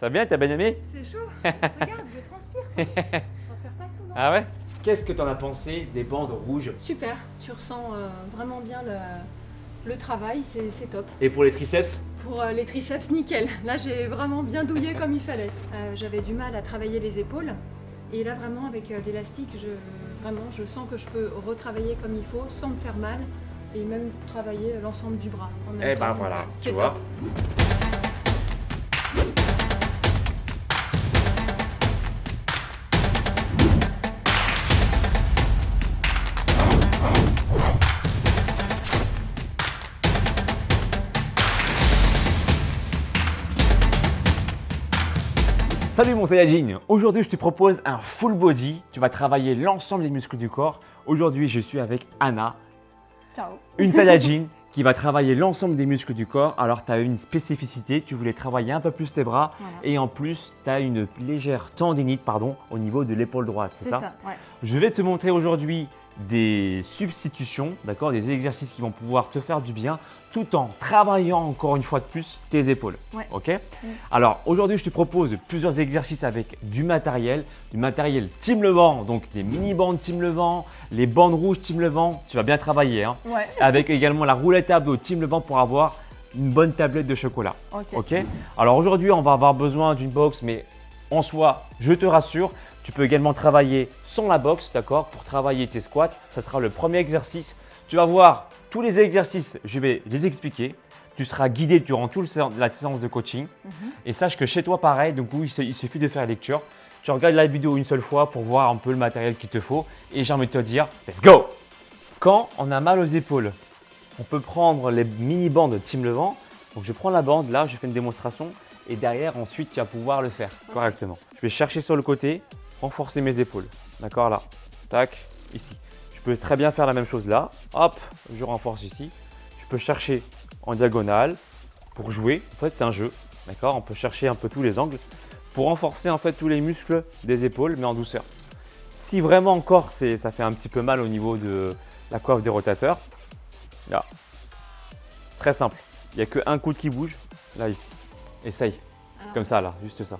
Ça va bien, t'as bien aimé? C'est chaud. Regarde, je transpire. Je transpire pas souvent. Ah ouais? Qu'est-ce que t'en as pensé des bandes rouges? Super, tu ressens vraiment bien le travail, c'est top. Et pour les triceps? Pour les triceps, nickel. Là, j'ai vraiment bien douillé comme il fallait. J'avais du mal à travailler les épaules. Et là, vraiment, avec l'élastique, je sens que je peux retravailler comme il faut sans me faire mal. Et même travailler l'ensemble du bras en même Eh temps. ben Donc, voilà, c'est tu vois. top. Salut mon Saiyajin, aujourd'hui je te propose un full body, tu vas travailler l'ensemble des muscles du corps. Aujourd'hui je suis avec Anna, Ciao. une Saiyajin qui va travailler l'ensemble des muscles du corps. Alors tu as une spécificité, tu voulais travailler un peu plus tes bras Voilà. et en plus tu as une légère tendinite au niveau de l'épaule droite, c'est ça? Ouais. Je vais te montrer aujourd'hui des substitutions, d'accord, des exercices qui vont pouvoir te faire du bien tout en travaillant encore une fois de plus tes épaules. Ouais. Ok? Alors aujourd'hui, je te propose plusieurs exercices avec du matériel Team Levant, donc des mini bandes Team Levant, les bandes rouges Team Levant. Tu vas bien travailler, hein? Ouais. Avec également la roulette abdos Team Levant pour avoir une bonne tablette de chocolat. Ok. Alors aujourd'hui, on va avoir besoin d'une box, mais en soi, je te rassure, tu peux également travailler sans la box, d'accord, pour travailler tes squats. Ça sera le premier exercice. Tu vas voir tous les exercices, je vais les expliquer. Tu seras guidé durant toute la séance de coaching. Et sache que chez toi, pareil, donc il suffit de faire lecture. Tu regardes la vidéo une seule fois pour voir un peu le matériel qu'il te faut. Et j'ai envie de te dire, let's go! Quand on a mal aux épaules, on peut prendre les mini bandes Team Levant. Donc je prends la bande, là, je fais une démonstration. Et derrière, ensuite, tu vas pouvoir le faire correctement. Je vais chercher sur le côté, renforcer mes épaules. D'accord, là. Tac, ici. Je peux très bien faire la même chose là. Hop, je renforce ici. Je peux chercher en diagonale pour jouer. En fait, c'est un jeu. D'accord, on peut chercher un peu tous les angles pour renforcer en fait tous les muscles des épaules, mais en douceur. Si vraiment encore ça fait un petit peu mal au niveau de la coiffe des rotateurs, là, très simple. Il n'y a qu'un coude qui bouge, là, ici. Essaye, comme ça, là, juste ça.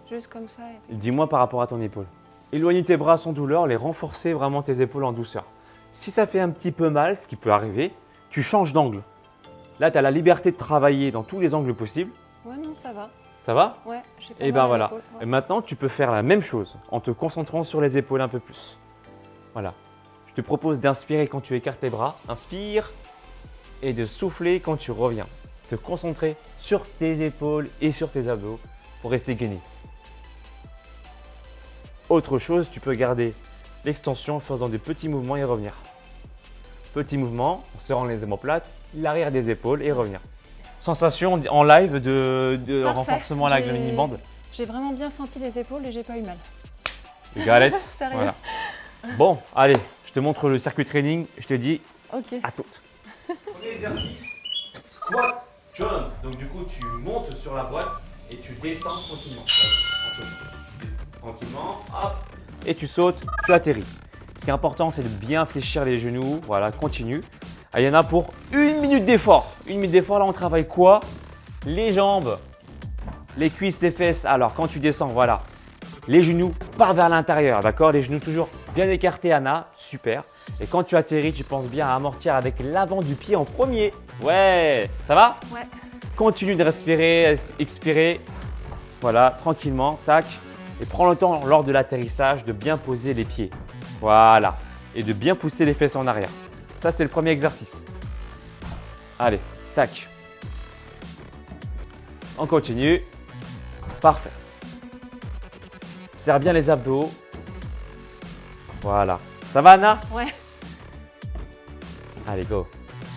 Juste comme ça. Dis-moi par rapport à ton épaule. Éloigne tes bras sans douleur, les renforcer vraiment tes épaules en douceur. Si ça fait un petit peu mal, ce qui peut arriver, tu changes d'angle. Là, tu as la liberté de travailler dans tous les angles possibles. Ouais, non, ça va. Ça va? Ouais, j'ai pas Et mal ben à voilà. l'épaule, ouais. Et maintenant, tu peux faire la même chose en te concentrant sur les épaules un peu plus. Voilà. Je te propose d'inspirer quand tu écartes tes bras. Inspire. Et de souffler quand tu reviens. Te concentrer sur tes épaules et sur tes abdos pour rester gainé. Autre chose, tu peux garder l'extension en faisant des petits mouvements et revenir. Petit mouvement, en serrant les omoplates, l'arrière des épaules et revenir. Sensation en live de Parfait. renforcement avec la mini bande. J'ai vraiment bien senti les épaules et j'ai pas eu mal. Les galettes. Sérieux? Voilà. Bon, allez, je te montre le circuit training. Je te dis Ok. à toutes. Premier exercice, squat jump. Donc du coup, tu montes sur la boîte et tu descends tranquillement. Tranquillement, hop. Et tu sautes, tu atterris. Ce qui est important, c'est de bien fléchir les genoux. Voilà, continue. Ah, il y en a pour 1 minute d'effort. 1 minute d'effort, là, on travaille quoi? Les jambes, les cuisses, les fesses. Alors, quand tu descends, voilà. Les genoux partent vers l'intérieur, d'accord? Les genoux toujours bien écartés, Anna. Super. Et quand tu atterris, tu penses bien à amortir avec l'avant du pied en premier. Ouais, ça va? Ouais. Continue de respirer, expirer. Voilà, tranquillement, tac. Et prends le temps lors de l'atterrissage de bien poser les pieds. Voilà. Et de bien pousser les fesses en arrière. Ça, c'est le premier exercice. Allez, tac. On continue. Parfait. Serre bien les abdos. Voilà. Ça va, Anna? Ouais. Allez, go.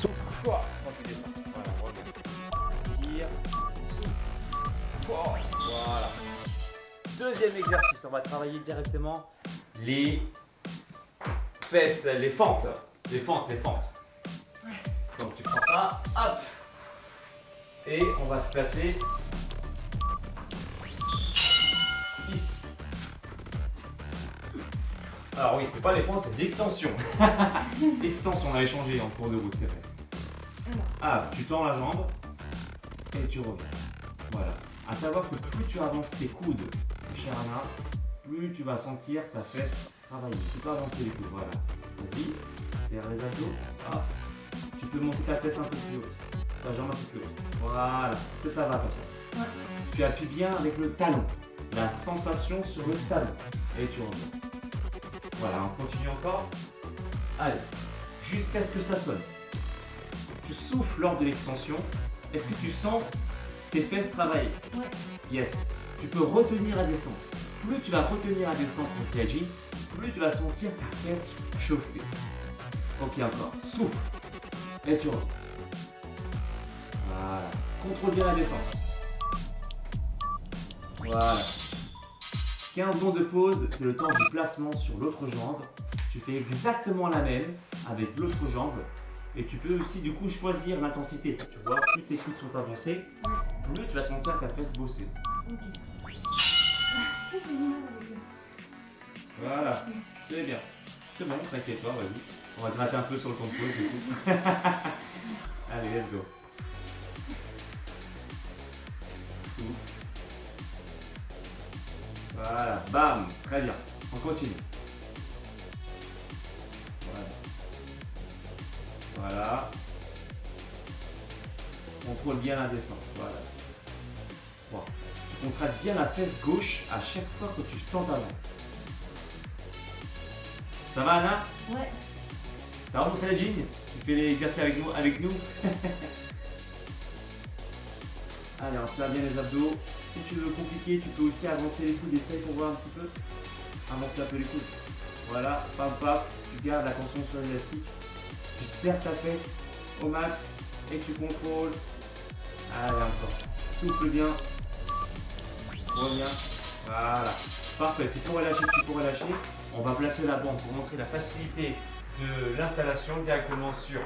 Souffle quand tu descends. Voilà, reviens. Inspire, souffle. Voilà. Deuxième exercice, on va travailler directement les fesses, les fentes. Les fentes. Donc tu prends ça, hop. Et on va se placer ici. Alors oui, c'est pas les fentes, c'est l'extension. L'extension, on avait changé en cours de route, c'est vrai. Ah, tu tends la jambe et tu reviens. Voilà. À savoir que plus tu avances tes coudes, cher Anna, plus tu vas sentir ta fesse travailler. Tu peux avancer les coudes, voilà. Vas-y, serre les abdos. Hop. Tu peux monter ta fesse un peu plus haut, ta jambe un peu plus haut. Voilà, est-ce que ça va comme ça? Ouais. Tu appuies bien avec le talon, la sensation sur le talon. Et tu reviens. Voilà, on continue encore. Allez, jusqu'à ce que ça sonne. Tu souffles lors de l'extension. Est-ce que tu sens tes fesses travailler? Ouais. Yes. Tu peux retenir à descendre. Plus tu vas retenir à descendre ton sledging, plus tu vas sentir ta fesse chauffer. Ok, encore. Souffle. Et tu reviens. Voilà. Contrôle bien la descente. Voilà. 15 secondes de pause, c'est le temps du placement sur l'autre jambe. Tu fais exactement la même avec l'autre jambe. Et tu peux aussi du coup choisir l'intensité. Tu vois, plus tes coudes sont avancés, plus tu vas sentir ta fesse bosser. Ok. Tiens, j'ai mis mal avec eux. Voilà, c'est bien. C'est bon, t'inquiète pas, vas-y. On va gratter un peu sur le temps de pause du coup. Allez, let's go. Souffle. Voilà, bam, très bien. On continue. Voilà. Contrôle bien la descente. Voilà. Bon. Tu contractes bien la fesse gauche à chaque fois que tu tends avant. Ça va, Anna? Ouais. Ça va, mon Saladjine? Tu fais les exercices avec nous? Allez, on serre bien les abdos. Si tu veux compliquer, tu peux aussi avancer les coudes. Essaye pour voir un petit peu. Avance un peu les coudes. Voilà, pam pam. Tu gardes la tension sur l'élastique. Tu serres ta fesse au max et tu contrôles. Allez, encore. Souffle bien. Reviens. Voilà. Parfait. Tu pourrais lâcher. On va placer la bande pour montrer la facilité de l'installation directement sur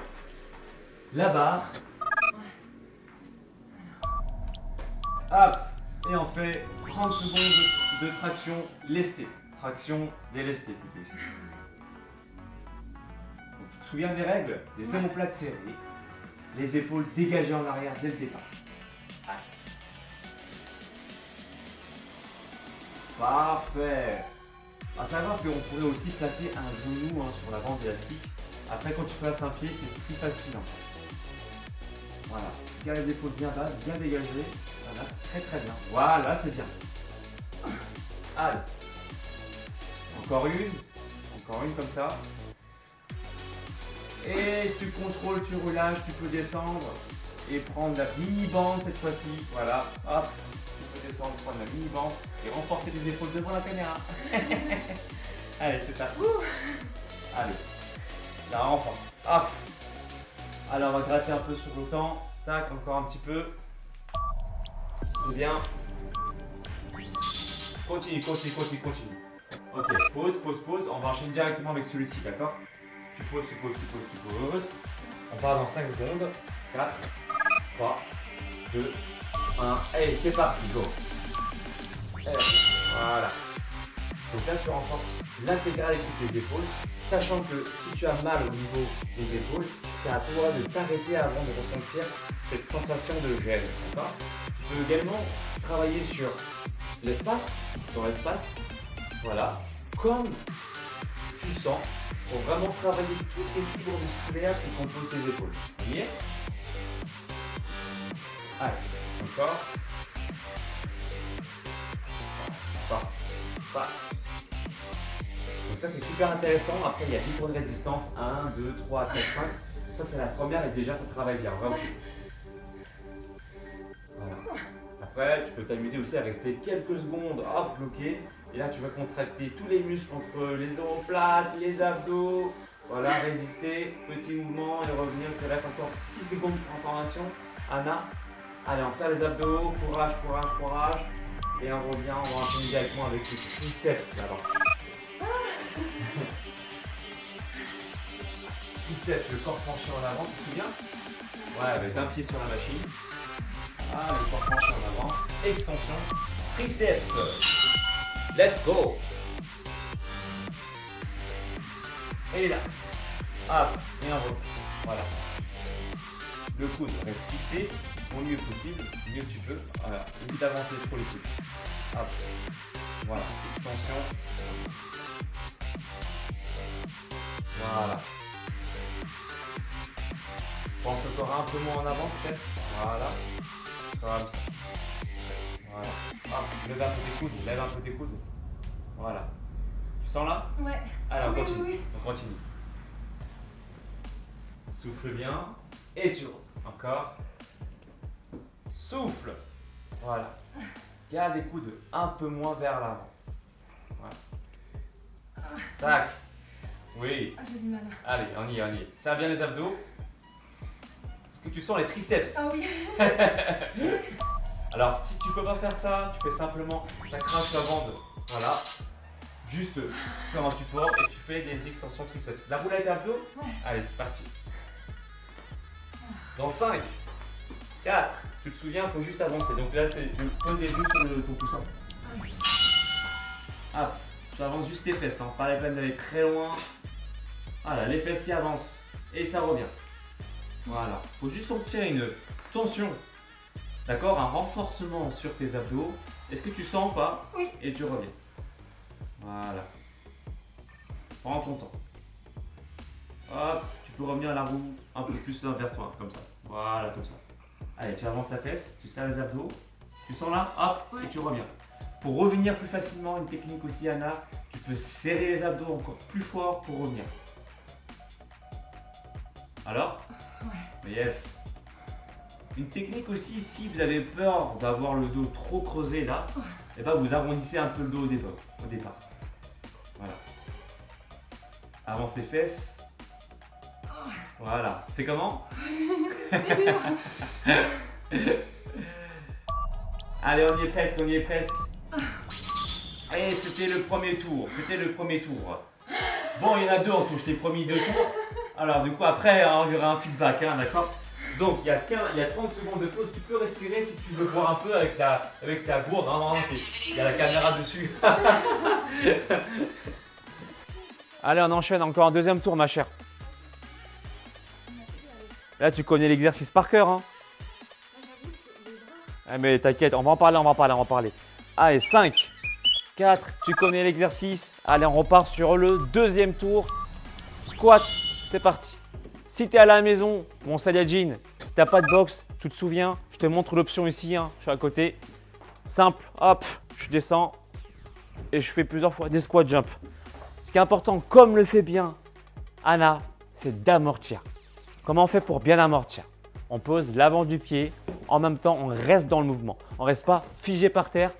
la barre. Hop. Et on fait 30 secondes de traction lestée. Traction délestée plutôt ici. Donc, tu te souviens des règles? Les omoplates serrées, les épaules dégagées en arrière dès le départ. Allez. Parfait. À savoir qu'on pourrait aussi placer un genou sur la bande élastique. Après, quand tu places un pied, c'est plus facile en fait. Voilà. Garde les épaules bien basses, bien dégagées. Voilà, c'est très bien. Voilà, c'est bien. Allez. Encore une comme ça. Et tu contrôles, tu relâches, tu peux descendre et prendre la mini-bande cette fois-ci. Voilà, hop, tu peux descendre, prendre la mini-bande et renforcer les épaules devant la caméra. Allez, c'est ça. Allez, la renforce. Hop. Alors, on va gratter un peu sur le temps. Tac, encore un petit peu. C'est bien. Continue. Ok, pause. On va enchaîner directement avec celui-ci, d'accord? Tu poses. On part dans 5 secondes. 4, 3, 2, 1. Allez, c'est parti, go. Voilà. Donc là, tu renforces l'intégralité des épaules, sachant que si tu as mal au niveau des épaules, c'est à toi de t'arrêter avant de ressentir cette sensation de gêne. D'accord? Tu peux également travailler sur l'espace, voilà, comme tu sens, pour vraiment travailler toutes les fibres musculaires qui composent tes épaules. Vous voyez? Allez, encore. Pas. Donc ça c'est super intéressant. Après il y a fibres de résistance 1, 2, 3, 4, 5. Ça c'est la première et déjà ça travaille bien, vraiment. Voilà. Après tu peux t'amuser aussi à rester quelques secondes bloqué. Et là tu vas contracter tous les muscles entre les omoplates, les abdos. Voilà, résister, petit mouvement et revenir. Tu restes encore 6 secondes de transformation. Anna, allez on serre les abdos, courage. Et on revient, on va enchaîner directement avec les triceps d'abord. Triceps, le corps penché en avant, tu te souviens? Ouais, avec un pied sur la machine. Le corps penché en avant. Extension. Triceps. Let's go. Et là. Hop, et on revient. Voilà. Le coude reste fixé. au mieux possible, du mieux que tu peux. Voilà, évite d'avancer trop les coudes. Hop. Voilà, extension. Voilà. Pense encore un peu moins en avant peut-être. Voilà. Comme ça. Voilà. Hop, lève un peu tes coudes, lève un peu tes coudes. Voilà. Tu sens là? Ouais. Allez, on Oui, continue. oui, oui. On continue. Souffle bien. Et tu encore. Souffle. Voilà. Garde les coudes un peu moins vers l'avant. Voilà. Tac. Oui. Ah, j'ai du mal. Allez, on y est, on y est. Ça va bien les abdos? Est-ce que tu sens les triceps? Ah oui. Alors, si tu peux pas faire ça, tu fais simplement ta crache la bande. Voilà. Juste sur un support et tu fais des extensions triceps. La roulette abdos? Ouais. Allez, c'est parti. Dans 5, 4, tu te souviens, il faut juste avancer. Donc là, c'est je pose les deux sur ton coussin. Hop, tu avances juste tes fesses, hein. Pas la peine d'aller très loin. Voilà, les fesses qui avancent. Et ça revient. Voilà, il faut juste sentir une tension. D'accord, un renforcement sur tes abdos. Est-ce que tu sens ou pas? Oui. Et tu reviens. Voilà. Prends ton temps. Hop, tu peux revenir à la roue un peu plus vers toi, comme ça. Voilà, comme ça. Allez, tu avances ta fesse, tu serres les abdos. Tu sens là? Hop, Ouais. et tu reviens. Pour revenir plus facilement, une technique aussi, Anna, tu peux serrer les abdos encore plus fort pour revenir. Alors? Ouais. Yes. Une technique aussi, si vous avez peur d'avoir le dos trop creusé là, et ben vous arrondissez un peu le dos au départ. Voilà. Avance les fesses. Voilà. C'est comment? C'est dur. Allez, on y est presque, on y est presque. Et c'était le premier tour. C'était le premier tour. Bon, il y en a deux en tout, je t'ai promis 2 tours. Alors du coup après, hein, il y aura un feedback, hein, d'accord? Donc il y a 30 secondes de pause, tu peux respirer si tu veux voir un peu avec ta gourde, hein, il y a la caméra dessus. Allez, on enchaîne encore un deuxième tour, ma chère. Là, tu connais l'exercice par cœur, hein? Ah, mais t'inquiète, on va en parler. Allez, 5, 4, tu connais l'exercice. Allez, on repart sur le deuxième tour. Squat, c'est parti. Si tu es à la maison, mon Saiyajin, si tu n'as pas de box, tu te souviens, je te montre l'option ici, hein, je suis à côté. Simple, hop, je descends et je fais plusieurs fois des squat jump. Ce qui est important, comme le fait bien Anna, c'est d'amortir. Comment on fait pour bien amortir? On pose l'avant du pied, en même temps on reste dans le mouvement. On ne reste pas figé par terre,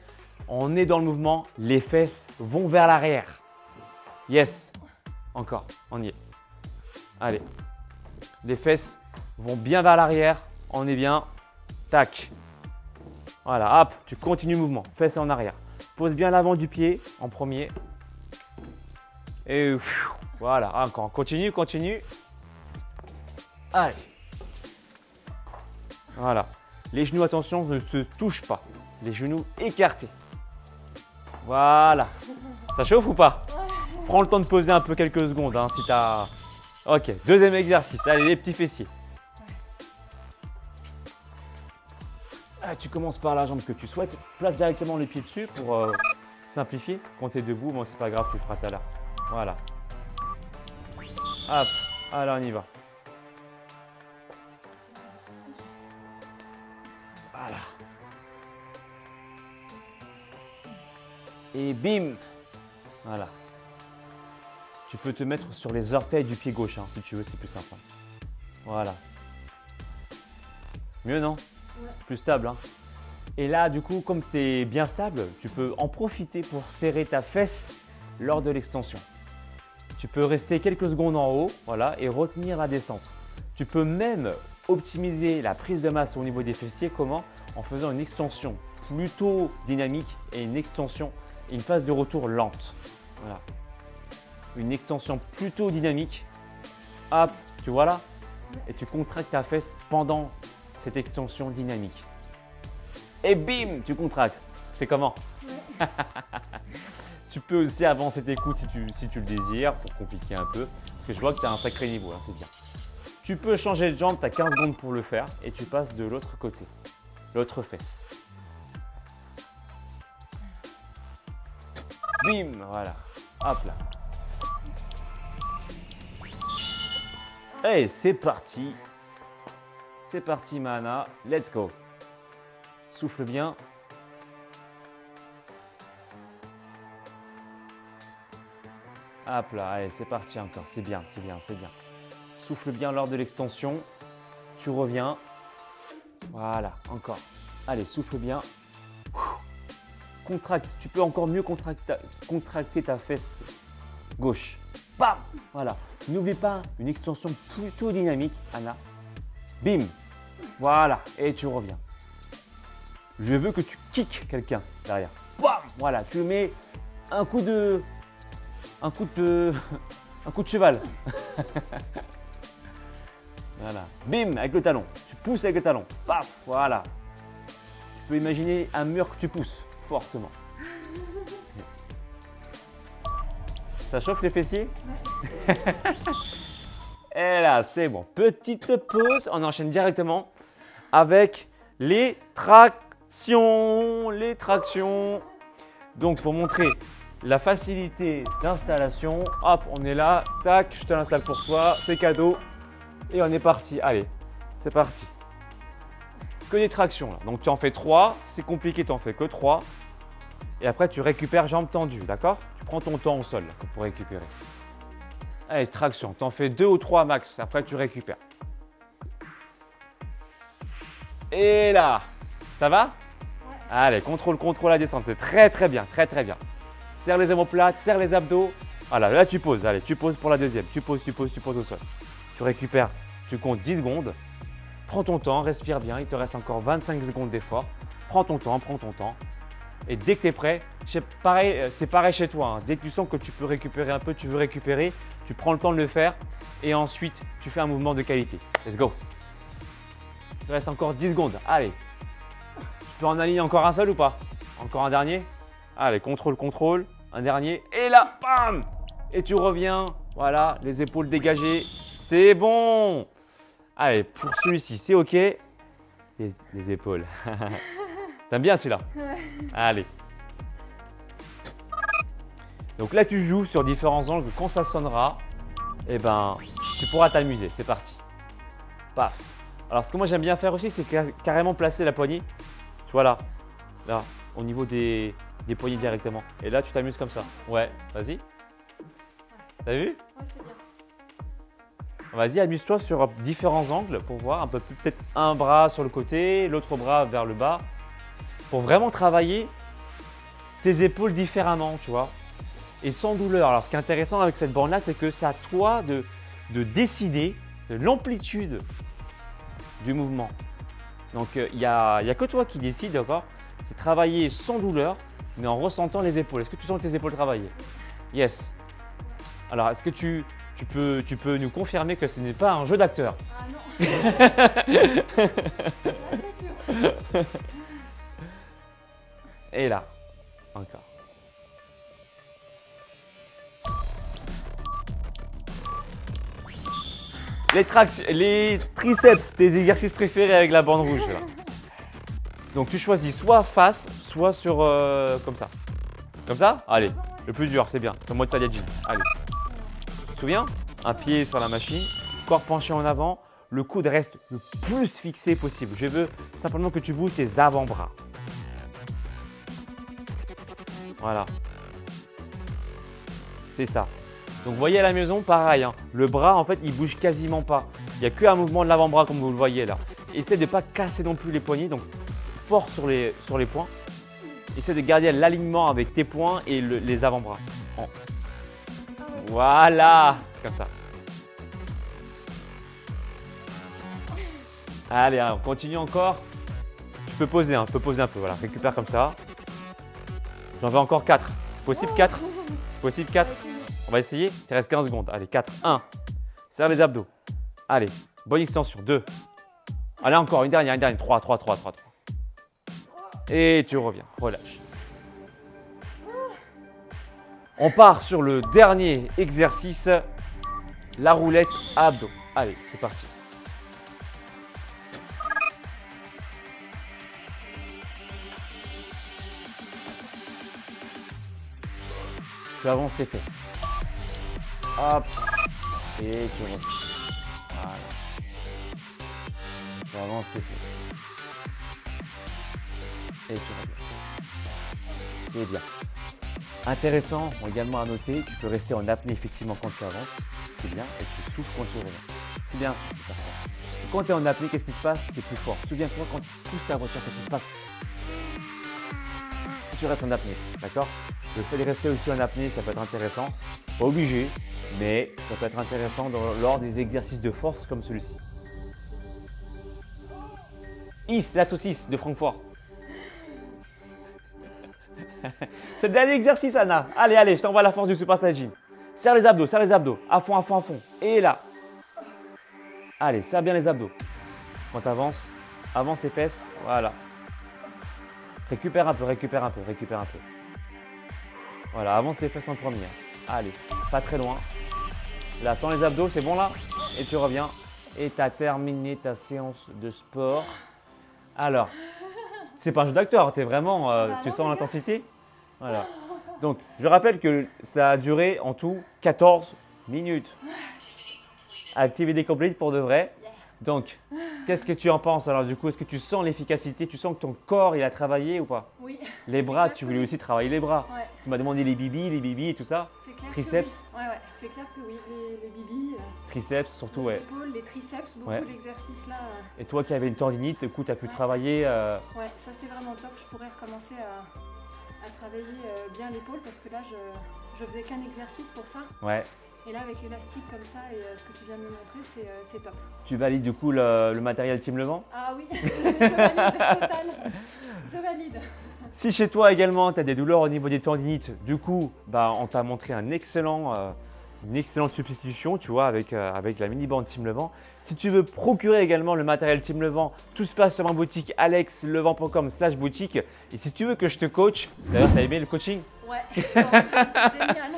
on est dans le mouvement, les fesses vont vers l'arrière. Yes, encore, on y est. Allez, les fesses vont bien vers l'arrière, on est bien, tac. Voilà, hop, tu continues le mouvement, fesses en arrière. Pose bien l'avant du pied en premier. Et voilà, encore, continue. Allez. Voilà. Les genoux, attention, ne se touchent pas. Les genoux écartés. Voilà. Ça chauffe ou pas? Prends le temps de poser un peu quelques secondes, hein, si tu as… Ok, deuxième exercice. Allez, les petits fessiers. Ah, tu commences par la jambe que tu souhaites. Place directement les pieds dessus pour simplifier. Quand tu es debout, bon, c'est pas grave, tu le feras tout à l'heure. Voilà. Hop, alors on y va. Voilà. Et bim. Voilà. Tu peux te mettre sur les orteils du pied gauche, hein, si tu veux, c'est plus sympa. Voilà. Mieux, non? Ouais. Plus stable, hein. Et là, du coup, comme tu es bien stable, tu peux en profiter pour serrer ta fesse lors de l'extension. Tu peux rester quelques secondes en haut, voilà, et retenir la descente. Tu peux même optimiser la prise de masse au niveau des fessiers. Comment? En faisant une extension plutôt dynamique et une phase de retour lente. Voilà. Une extension plutôt dynamique. Hop, tu vois là? Et tu contractes ta fesse pendant cette extension dynamique. Et bim, tu contractes. C'est comment? Ouais. Tu peux aussi avancer tes coudes si tu le désires pour compliquer un peu. Parce que je vois que tu as un sacré niveau, hein, c'est bien. Tu peux changer de jambe, tu as 15 secondes pour le faire et tu passes de l'autre côté, l'autre fesse. Bim, voilà. Hop là. Et c'est parti. C'est parti, Mahana. Let's go. Souffle bien. Hop là, allez, c'est parti encore. C'est bien, c'est bien, c'est bien. Souffle bien lors de l'extension. Tu reviens. Voilà, encore. Allez, souffle bien. Contracte. Tu peux encore mieux contracter ta fesse gauche. Bam! Voilà. N'oublie pas une extension plutôt dynamique, Anna. Bim! Voilà. Et tu reviens. Je veux que tu kicks quelqu'un derrière. Bam! Voilà. Tu mets un coup de cheval. Voilà. Bim! Avec le talon. Tu pousses avec le talon. Paf! Voilà. Tu peux imaginer un mur que tu pousses fortement. Ça chauffe les fessiers? Ouais. Et là, c'est bon. Petite pause. On enchaîne directement avec les tractions. Les tractions. Donc, pour montrer la facilité d'installation, hop, on est là. Tac, je te l'installe pour toi. C'est cadeau. Et on est parti. Allez, c'est parti. Que des tractions là. Donc, tu en fais 3. C'est compliqué, tu en fais que 3. Et après, tu récupères jambes tendues, d'accord? Tu prends ton temps au sol là, pour récupérer. Allez, traction. Tu en fais 2 ou 3 max. Après, tu récupères. Et là, ça va? Ouais. Allez, contrôle la descente. C'est très, très bien. Très, très bien. Serre les omoplates, serre les abdos. Voilà, là, tu poses. Allez, tu poses pour la deuxième. Tu poses au sol. Tu récupères. Tu comptes 10 secondes. Prends ton temps, respire bien. Il te reste encore 25 secondes d'effort. Prends ton temps, prends ton temps. Et dès que tu es prêt, c'est pareil chez toi. Hein. Dès que tu sens que tu peux récupérer un peu, tu veux récupérer, tu prends le temps de le faire et ensuite tu fais un mouvement de qualité. Let's go. Il te reste encore 10 secondes. Allez. Tu peux en aligner encore un seul ou pas? Encore un dernier? Allez, contrôle. Un dernier. Et là, bam! Et tu reviens. Voilà, les épaules dégagées. C'est bon. Allez, pour celui-ci, c'est OK. Les épaules. T'aimes bien celui-là? Ouais. Allez. Donc là, tu joues sur différents angles. Quand ça sonnera, eh ben, tu pourras t'amuser. C'est parti. Paf. Alors, ce que moi j'aime bien faire aussi, c'est carrément placer la poignée. Tu vois là, au niveau des poignets directement. Et là, tu t'amuses comme ça. Ouais, vas-y. T'as vu? Ouais, c'est bien. Vas-y, amuse-toi sur différents angles pour voir un peu plus. Peut-être un bras sur le côté, l'autre bras vers le bas. Pour vraiment travailler tes épaules différemment, tu vois, et sans douleur. Alors, ce qui est intéressant avec cette borne-là, c'est que c'est à toi de décider de l'amplitude du mouvement. Donc, il n'y a que toi qui décides, d'accord? C'est travailler sans douleur, mais en ressentant les épaules. Est-ce que tu sens tes épaules travailler? Yes. Alors, est-ce que tu peux nous confirmer que ce n'est pas un jeu d'acteur? Ah non. Là, c'est sûr. Et là, encore. Les triceps, tes exercices préférés avec la bande rouge. Là. Donc tu choisis soit face, soit sur comme ça. Comme ça? Allez, le plus dur, c'est bien. C'est en mode Saiyajin. Allez. Tu te souviens? Un pied sur la machine, corps penché en avant, le coude reste le plus fixé possible. Je veux simplement que tu bouges tes avant-bras. Voilà. C'est ça. Donc vous voyez à la maison, pareil. Hein. Le bras, en fait, il bouge quasiment pas. Il n'y a qu'un mouvement de l'avant-bras comme vous le voyez là. Essaie de ne pas casser non plus les poignets. Donc fort sur les poings. Essaie de garder l'alignement avec tes poings et les avant-bras. Bon. Voilà. Comme ça. Allez, hein, on continue encore. Tu peux poser un peu. Voilà, récupère comme ça. J'en veux encore 4. C'est possible 4? C'est possible 4? On va essayer. Il te reste 15 secondes. Allez, 4. 1. Serre les abdos. Allez, bonne extension. 2. Allez, encore une dernière. 3. Et tu reviens. Relâche. On part sur le dernier exercice. La roulette abdos. Allez, c'est parti. Tu avances tes fesses. Hop. Et tu reviens. Voilà. Tu avances tes fesses. Et tu reviens. C'est bien. Intéressant également à noter, tu peux rester en apnée effectivement quand tu avances. C'est bien. Et tu souffles quand tu reviens. C'est bien ça. C'est parfait. Et quand tu es en apnée, qu'est-ce qui se passe? Tu es plus fort. Souviens-toi quand tu pousses ta voiture, qu'est-ce qui se passe? Tu restes en apnée, d'accord? Le fait de rester aussi en apnée, ça peut être intéressant. Pas obligé, mais ça peut être intéressant lors des exercices de force comme celui-ci. La saucisse de Francfort. C'est le dernier exercice, Anna. Allez, je t'envoie la force du Super Saiyan. Serre les abdos, à fond, à fond, à fond. Et là. Allez, serre bien les abdos. Quand tu avances, avance les fesses, voilà. Récupère un peu. Voilà, avance les fesses en premier. Allez, pas très loin. Là, sans les abdos, c'est bon là? Et tu reviens. Et tu as terminé ta séance de sport. Alors, c'est pas un jeu d'acteur, tu es vraiment, tu sens l'intensité. Voilà. Donc, je rappelle que ça a duré en tout 14 minutes. Activité complète pour de vrai. Donc, qu'est-ce que tu en penses alors du coup? Est-ce que tu sens l'efficacité? Tu sens que ton corps il a travaillé ou pas? Oui. Les bras, tu voulais aussi travailler les bras. Ouais. Tu m'as demandé les bibis et tout ça. C'est clair Triceps. Que oui. Ouais, c'est clair que oui. Les bibis, Triceps surtout, les ouais. épaules, les triceps, beaucoup Ouais. d'exercices là. Et toi qui avais une tendinite, du coup, tu as pu Ouais. travailler. Ouais, ça c'est vraiment top. Je pourrais recommencer à travailler bien l'épaule parce que là je faisais qu'un exercice pour ça. Ouais. Et là avec l'élastique comme ça et ce que tu viens de me montrer, c'est top. Tu valides du coup le matériel Team Levant? Ah oui, je valide, total. Je valide. Si chez toi également, tu as des douleurs au niveau des tendinites, du coup, on t'a montré une excellente substitution, tu vois, avec la mini-bande Team Levant. Si tu veux procurer également le matériel Team Levant, tout se passe sur ma boutique alexlevant.com/boutique. Et si tu veux que je te coach, d'ailleurs, tu as aimé le coaching? Ouais, génial.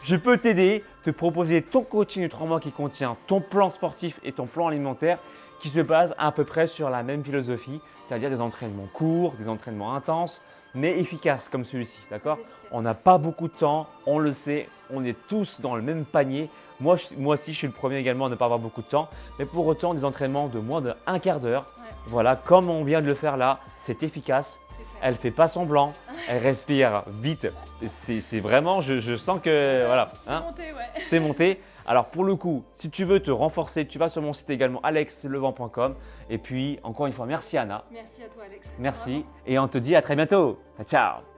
Je peux t'aider, te proposer ton coaching de 3 mois qui contient ton plan sportif et ton plan alimentaire qui se base à peu près sur la même philosophie, c'est-à-dire des entraînements courts, des entraînements intenses, mais efficaces comme celui-ci, d'accord? On n'a pas beaucoup de temps, on le sait, on est tous dans le même panier. Moi aussi, je suis le premier également à ne pas avoir beaucoup de temps, mais pour autant, des entraînements de moins d'un quart d'heure, voilà, comme on vient de le faire là, c'est efficace. Elle fait pas semblant, elle respire vite. C'est vraiment, je sens que voilà. C'est monté, ouais. C'est monté. Alors pour le coup, si tu veux te renforcer, tu vas sur mon site également alexlevant.com. Et puis encore une fois, merci Anna. Merci à toi Alex. Merci et on te dit à très bientôt. Ciao.